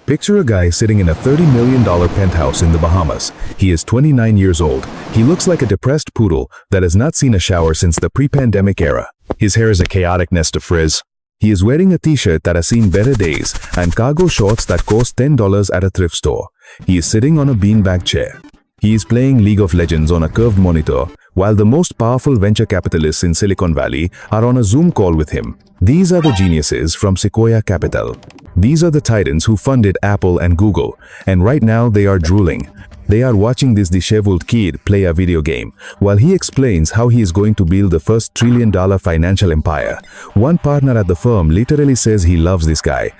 Picture a guy sitting in a $30 million penthouse in the Bahamas. He is 29 years old. He looks like a depressed poodle that has not seen a shower since the pre-pandemic era. His hair is a chaotic nest of frizz. He is wearing a t-shirt that has seen better days and cargo shorts that cost $10 at a thrift store. He is sitting on a beanbag chair. He is playing League of Legends on a curved monitor, while the most powerful venture capitalists in Silicon Valley are on a Zoom call with him. These are the geniuses from Sequoia Capital. These are the titans who funded Apple and Google, and right now they are drooling. They are watching this disheveled kid play a video game, while he explains how he is going to build the first trillion-dollar financial empire. One partner at the firm literally says he loves this guy.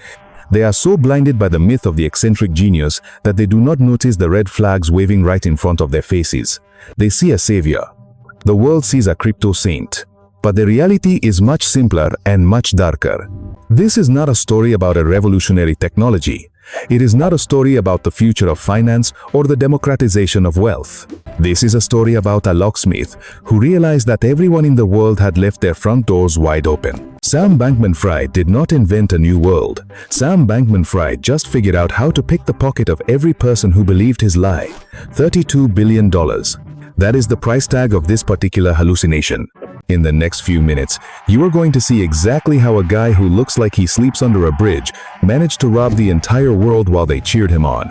They are so blinded by the myth of the eccentric genius that they do not notice the red flags waving right in front of their faces. They see a savior. The world sees a crypto saint. But the reality is much simpler and much darker. This is not a story about a revolutionary technology. It is not a story about the future of finance or the democratization of wealth. This is a story about a locksmith who realized that everyone in the world had left their front doors wide open. Sam Bankman-Fried did not invent a new world. Sam Bankman-Fried just figured out how to pick the pocket of every person who believed his lie. $32 billion. That is the price tag of this particular hallucination. In the next few minutes, you are going to see exactly how a guy who looks like he sleeps under a bridge managed to rob the entire world while they cheered him on.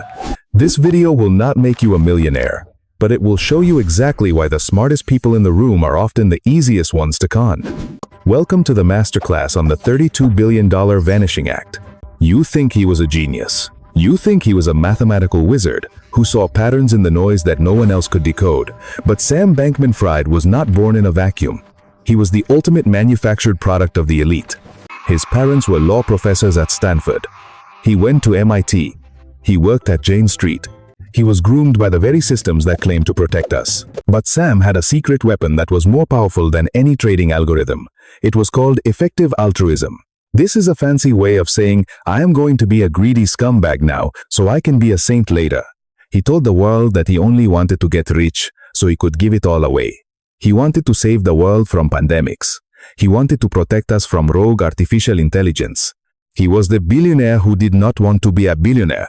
This video will not make you a millionaire, but it will show you exactly why the smartest people in the room are often the easiest ones to con. Welcome to the masterclass on the $32 billion Vanishing Act. You think he was a genius. You think he was a mathematical wizard who saw patterns in the noise that no one else could decode. But Sam Bankman-Fried was not born in a vacuum. He was the ultimate manufactured product of the elite. His parents were law professors at Stanford. He went to MIT. He worked at Jane Street. He was groomed by the very systems that claim to protect us. But Sam had a secret weapon that was more powerful than any trading algorithm. It was called effective altruism. This is a fancy way of saying, I am going to be a greedy scumbag now, so I can be a saint later. He told the world that he only wanted to get rich, so he could give it all away. He wanted to save the world from pandemics. He wanted to protect us from rogue artificial intelligence. He was the billionaire who did not want to be a billionaire.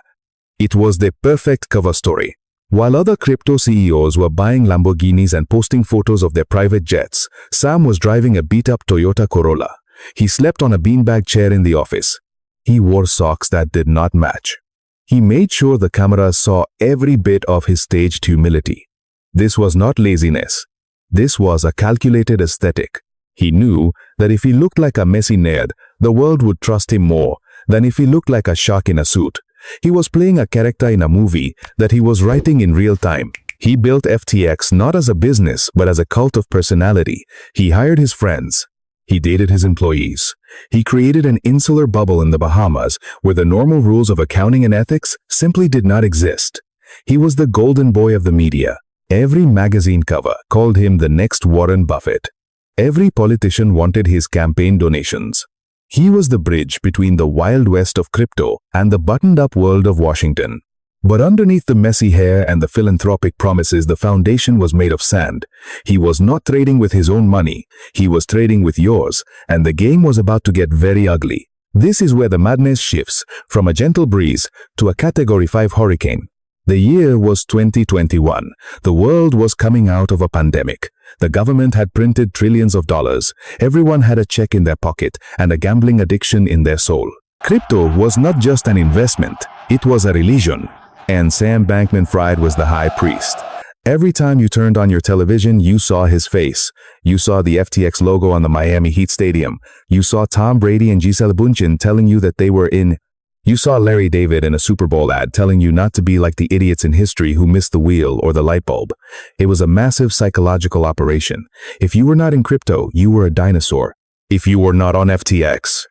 It was the perfect cover story. While other crypto CEOs were buying Lamborghinis and posting photos of their private jets, Sam was driving a beat-up Toyota Corolla. He slept on a beanbag chair in the office. He wore socks that did not match. He made sure the cameras saw every bit of his staged humility. This was not laziness. This was a calculated aesthetic. He knew that if he looked like a messy nerd, the world would trust him more than if he looked like a shark in a suit. He was playing a character in a movie that he was writing in real time. He built FTX not as a business, but as a cult of personality. He hired his friends. He dated his employees. He created an insular bubble in the Bahamas where the normal rules of accounting and ethics simply did not exist. He was the golden boy of the media. Every magazine cover called him the next Warren Buffett. Every politician wanted his campaign donations. He was the bridge between the wild west of crypto and the buttoned-up world of Washington. But underneath the messy hair and the philanthropic promises, the foundation was made of sand. He was not trading with his own money. He was trading with yours, and the game was about to get very ugly. This is where the madness shifts from a gentle breeze to a Category 5 hurricane. The year was 2021. The world was coming out of a pandemic. The government had printed trillions of dollars. Everyone had a check in their pocket and a gambling addiction in their soul. Crypto was not just an investment. It was a religion. And Sam Bankman-Fried was the high priest. Every time you turned on your television, you saw his face. You saw the FTX logo on the Miami Heat Stadium. You saw Tom Brady and Gisele Bündchen telling you that they were in. You saw Larry David in a Super Bowl ad telling you not to be like the idiots in history who missed the wheel or the light bulb. It was a massive psychological operation. If you were not in crypto, you were a dinosaur. If you were not on FTX,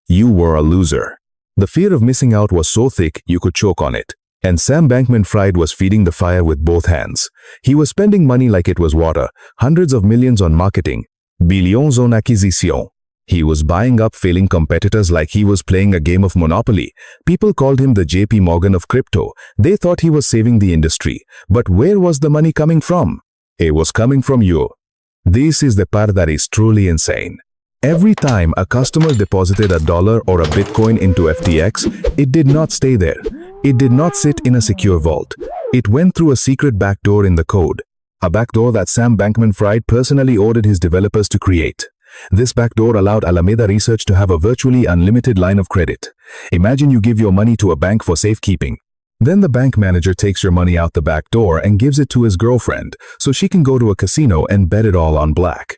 you were a loser. The fear of missing out was so thick you could choke on it. And Sam Bankman-Fried was feeding the fire with both hands. He was spending money like it was water, hundreds of millions on marketing, billions en acquisition. He was buying up failing competitors like he was playing a game of Monopoly. People called him the JP Morgan of crypto. They thought he was saving the industry. But where was the money coming from? It was coming from you. This is the part that is truly insane. Every time a customer deposited $1 or a Bitcoin into FTX, it did not stay there. It did not sit in a secure vault. It went through a secret backdoor in the code. A backdoor that Sam Bankman-Fried personally ordered his developers to create. This backdoor allowed Alameda Research to have a virtually unlimited line of credit. Imagine you give your money to a bank for safekeeping. Then the bank manager takes your money out the back door and gives it to his girlfriend so she can go to a casino and bet it all on black.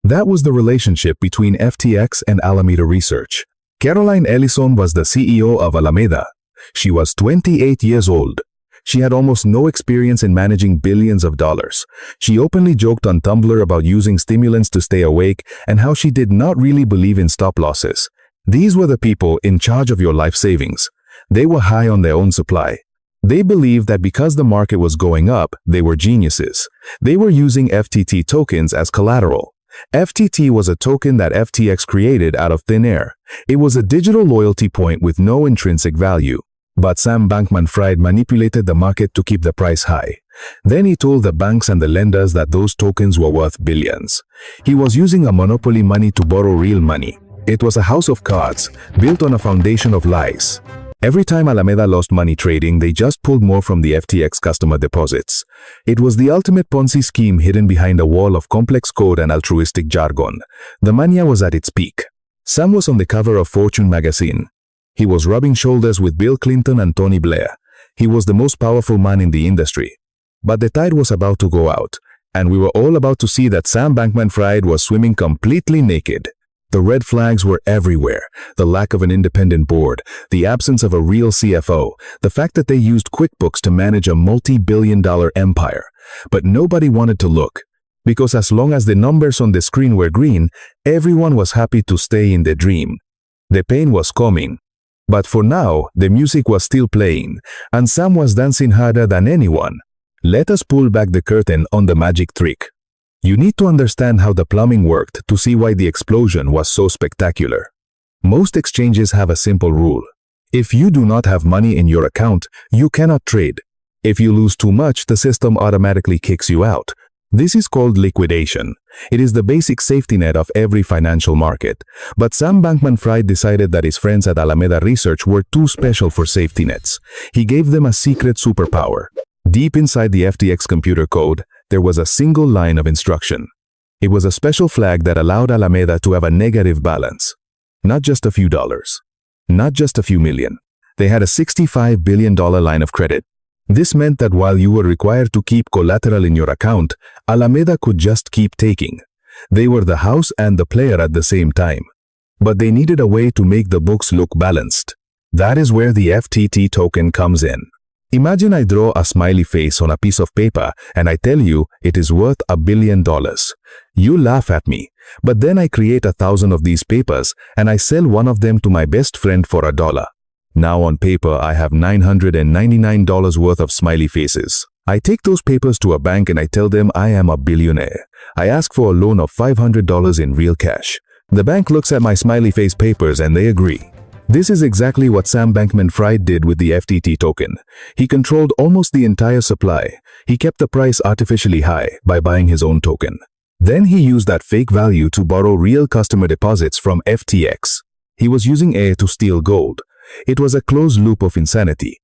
That was the relationship between FTX and Alameda Research. Caroline Ellison was the CEO of Alameda. She was 28 years old. She had almost no experience in managing billions of dollars. She openly joked on Tumblr about using stimulants to stay awake and how she did not really believe in stop losses. These were the people in charge of your life savings. They were high on their own supply. They believed that because the market was going up, they were geniuses. They were using FTT tokens as collateral. FTT was a token that FTX created out of thin air. It was a digital loyalty point with no intrinsic value. But Sam Bankman-Fried manipulated the market to keep the price high. Then he told the banks and the lenders that those tokens were worth billions. He was using a monopoly money to borrow real money. It was a house of cards, built on a foundation of lies. Every time Alameda lost money trading, they just pulled more from the FTX customer deposits. It was the ultimate Ponzi scheme hidden behind a wall of complex code and altruistic jargon. The mania was at its peak. Sam was on the cover of Fortune magazine. He was rubbing shoulders with Bill Clinton and Tony Blair. He was the most powerful man in the industry. But the tide was about to go out, and we were all about to see that Sam Bankman-Fried was swimming completely naked. The red flags were everywhere. The lack of an independent board, the absence of a real CFO, the fact that they used QuickBooks to manage a multi-billion-dollar empire. But nobody wanted to look. Because as long as the numbers on the screen were green, everyone was happy to stay in the dream. The pain was coming. But for now, the music was still playing, and Sam was dancing harder than anyone. Let us pull back the curtain on the magic trick. You need to understand how the plumbing worked to see why the explosion was so spectacular. Most exchanges have a simple rule. If you do not have money in your account, you cannot trade. If you lose too much, the system automatically kicks you out. This is called liquidation. It is the basic safety net of every financial market. But Sam Bankman-Fried decided that his friends at Alameda Research were too special for safety nets. He gave them a secret superpower. Deep inside the FTX computer code, there was a single line of instruction. It was a special flag that allowed Alameda to have a negative balance. Not just a few dollars. Not just a few million. They had a $65 billion line of credit. This meant that while you were required to keep collateral in your account, Alameda could just keep taking. They were the house and the player at the same time. But they needed a way to make the books look balanced. That is where the FTT token comes in. Imagine I draw a smiley face on a piece of paper and I tell you it is worth $1 billion. You laugh at me, but then I create 1,000 of these papers and I sell one of them to my best friend for $1. Now on paper, I have $999 worth of smiley faces. I take those papers to a bank and I tell them I am a billionaire. I ask for a loan of $500 in real cash. The bank looks at my smiley face papers and they agree. This is exactly what Sam Bankman-Fried did with the FTT token. He controlled almost the entire supply. He kept the price artificially high by buying his own token. Then he used that fake value to borrow real customer deposits from FTX. He was using air to steal gold. It was a closed loop of insanity.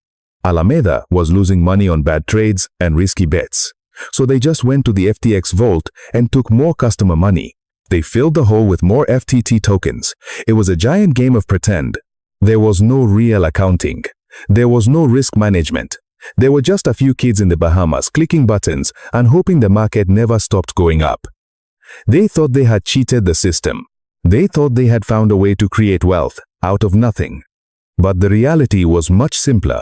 Alameda was losing money on bad trades and risky bets. So they just went to the FTX vault and took more customer money. They filled the hole with more FTT tokens. It was a giant game of pretend. There was no real accounting. There was no risk management. There were just a few kids in the Bahamas clicking buttons and hoping the market never stopped going up. They thought they had cheated the system. They thought they had found a way to create wealth out of nothing. But the reality was much simpler.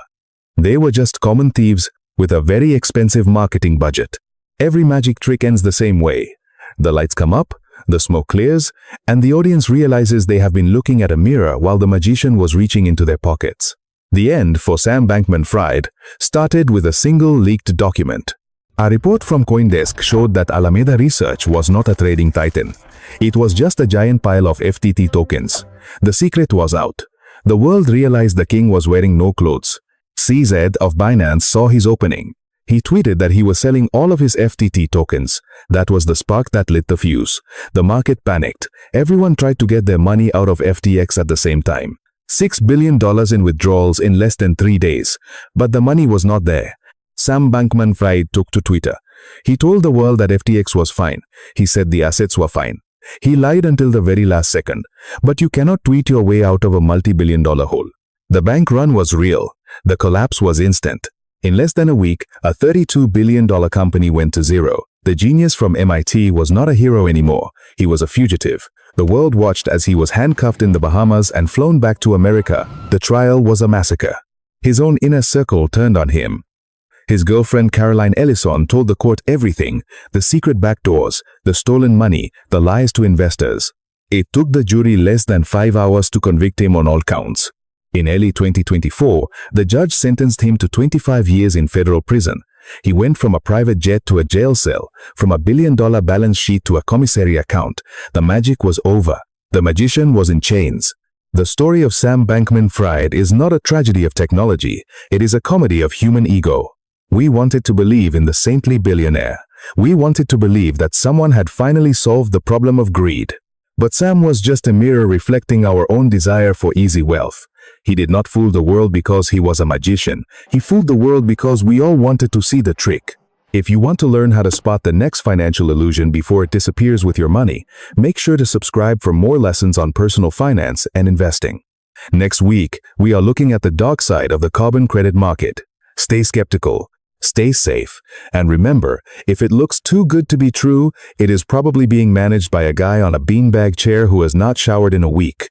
They were just common thieves with a very expensive marketing budget. Every magic trick ends the same way. The lights come up, the smoke clears, and the audience realizes they have been looking at a mirror while the magician was reaching into their pockets. The end for Sam Bankman-Fried started with a single leaked document. A report from CoinDesk showed that Alameda Research was not a trading titan. It was just a giant pile of FTT tokens. The secret was out. The world realized the king was wearing no clothes. CZ of Binance saw his opening. He tweeted that he was selling all of his FTT tokens. That was the spark that lit the fuse. The market panicked. Everyone tried to get their money out of FTX at the same time. $6 billion in withdrawals in less than 3 days. But the money was not there. Sam Bankman-Fried took to Twitter. He told the world that FTX was fine. He said the assets were fine. He lied until the very last second. But you cannot tweet your way out of a multi-billion-dollar hole. The bank run was real. The collapse was instant. In less than a week, a $32 billion company went to zero. The genius from MIT was not a hero anymore. He was a fugitive. The world watched as he was handcuffed in the Bahamas and flown back to America. The trial was a massacre. His own inner circle turned on him. His girlfriend Caroline Ellison told the court everything: the secret backdoors, the stolen money, the lies to investors. It took the jury less than 5 hours to convict him on all counts. In early 2024, the judge sentenced him to 25 years in federal prison. He went from a private jet to a jail cell, from a billion-dollar balance sheet to a commissary account. The magic was over. The magician was in chains. The story of Sam Bankman-Fried is not a tragedy of technology. It is a comedy of human ego. We wanted to believe in the saintly billionaire. We wanted to believe that someone had finally solved the problem of greed. But Sam was just a mirror reflecting our own desire for easy wealth. He did not fool the world because he was a magician. He fooled the world because we all wanted to see the trick. If you want to learn how to spot the next financial illusion before it disappears with your money, make sure to subscribe for more lessons on personal finance and investing. Next week, we are looking at the dark side of the carbon credit market. Stay skeptical, stay safe, and remember, if it looks too good to be true, it is probably being managed by a guy on a beanbag chair who has not showered in a week.